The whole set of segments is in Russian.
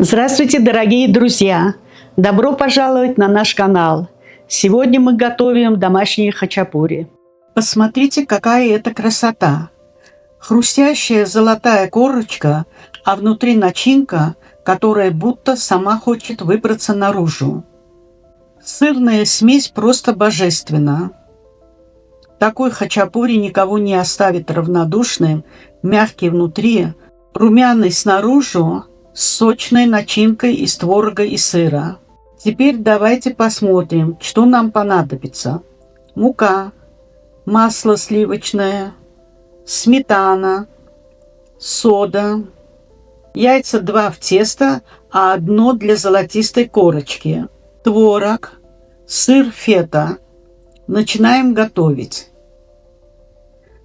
Здравствуйте, дорогие друзья! Добро пожаловать на наш канал. Сегодня мы готовим домашние хачапури. Посмотрите, какая это красота! Хрустящая золотая корочка, а внутри начинка, которая будто сама хочет выбраться наружу. Сырная смесь просто божественна. Такой хачапури никого не оставит равнодушным, мягкий внутри, румяный снаружи, с сочной начинкой из творога и сыра. Теперь давайте посмотрим, что нам понадобится. Мука, масло сливочное, сметана, сода, яйца 2 в тесто, а 1 для золотистой корочки, творог, сыр фета. Начинаем готовить.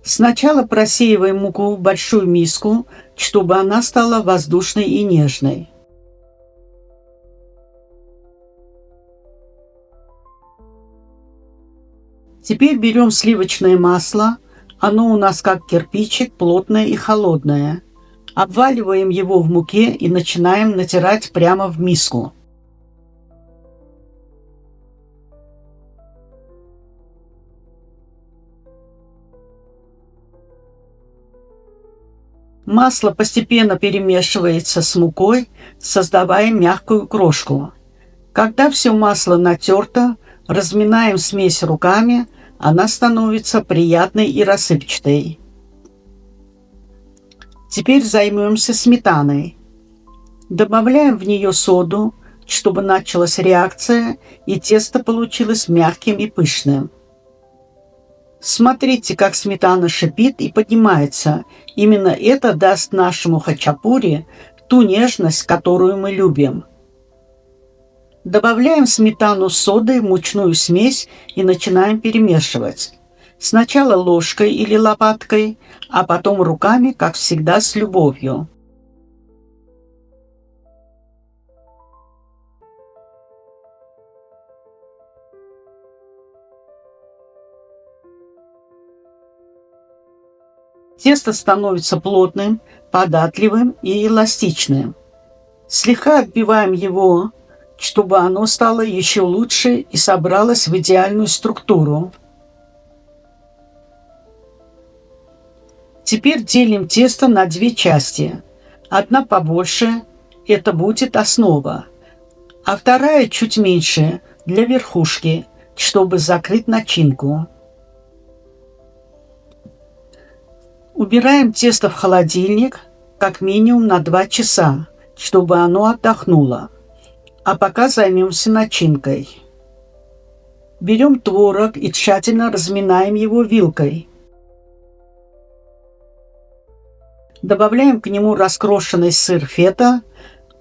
Сначала просеиваем муку в большую миску, чтобы она стала воздушной и нежной. Теперь берем сливочное масло, оно у нас как кирпичик, плотное и холодное. Обваливаем его в муке и начинаем натирать прямо в миску. Масло постепенно перемешивается с мукой, создавая мягкую крошку. Когда все масло натерто, разминаем смесь руками, она становится приятной и рассыпчатой. Теперь займемся сметаной. Добавляем в нее соду, чтобы началась реакция и тесто получилось мягким и пышным. Смотрите, как сметана шипит и поднимается. Именно это даст нашему хачапури ту нежность, которую мы любим. Добавляем сметану с содой в мучную смесь и начинаем перемешивать. Сначала ложкой или лопаткой, а потом руками, как всегда, с любовью. Тесто становится плотным, податливым и эластичным. Слегка отбиваем его, чтобы оно стало еще лучше и собралось в идеальную структуру. Теперь делим тесто на 2 части. Одна побольше, это будет основа, а вторая чуть меньше, для верхушки, чтобы закрыть начинку. Убираем тесто в холодильник как минимум на 2 часа, чтобы оно отдохнуло. А пока займемся начинкой. Берем творог и тщательно разминаем его вилкой. Добавляем к нему раскрошенный сыр фета.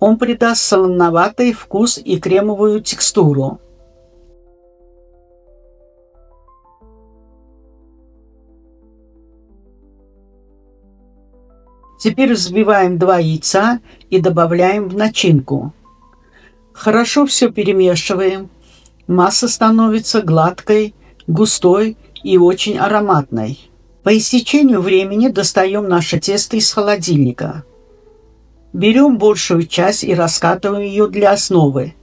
Он придаст солоноватый вкус и кремовую текстуру. Теперь взбиваем 2 яйца и добавляем в начинку. Хорошо все перемешиваем. Масса становится гладкой, густой и очень ароматной. По истечению времени достаем наше тесто из холодильника. Берем большую часть и раскатываем ее для основы.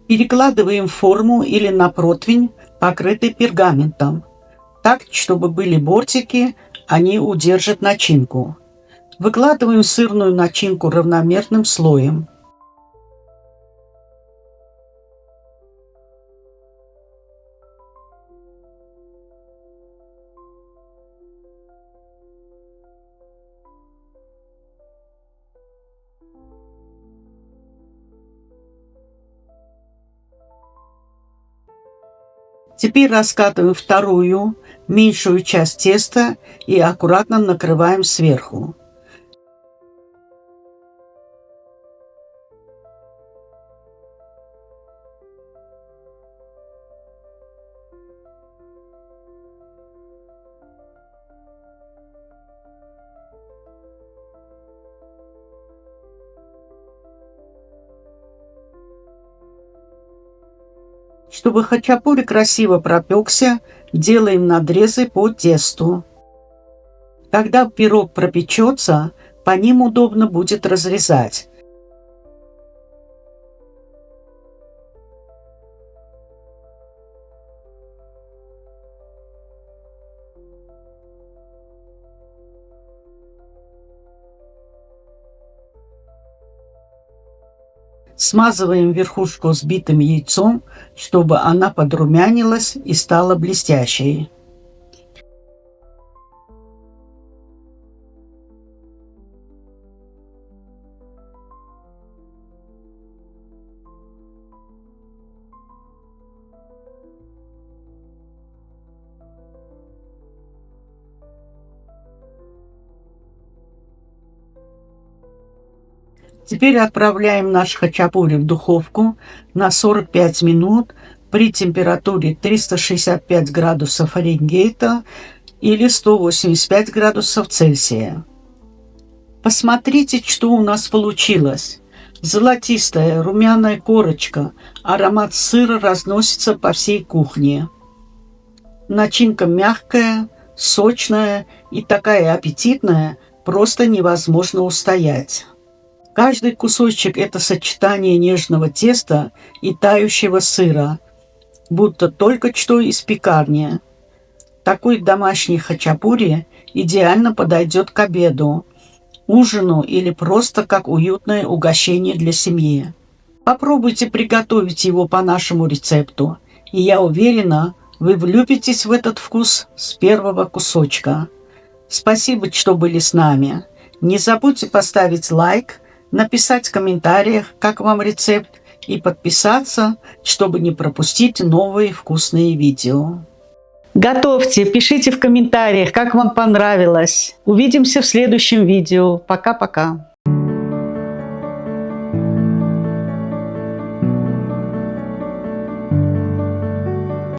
Перекладываем в форму или на противень, покрытый пергаментом. Так, чтобы были бортики, они удержат начинку. Выкладываем сырную начинку равномерным слоем. Теперь раскатываем вторую, меньшую часть теста и аккуратно накрываем сверху. Чтобы хачапури красиво пропекся, делаем надрезы по тесту. Когда пирог пропечется, по ним удобно будет разрезать. Смазываем верхушку взбитым яйцом, чтобы она подрумянилась и стала блестящей. Теперь отправляем наш хачапури в духовку на 45 минут при температуре 365 градусов Фаренгейта или 185 градусов Цельсия. Посмотрите, что у нас получилось. Золотистая румяная корочка, аромат сыра разносится по всей кухне. Начинка мягкая, сочная и такая аппетитная, просто невозможно устоять. Каждый кусочек – это сочетание нежного теста и тающего сыра, будто только что из пекарни. Такой домашний хачапури идеально подойдет к обеду, ужину или просто как уютное угощение для семьи. Попробуйте приготовить его по нашему рецепту, и я уверена, вы влюбитесь в этот вкус с первого кусочка. Спасибо, что были с нами. Не забудьте поставить лайк, написать в комментариях, как вам рецепт, и подписаться, чтобы не пропустить новые вкусные видео. Готовьте, пишите в комментариях, как вам понравилось. Увидимся в следующем видео. Пока-пока.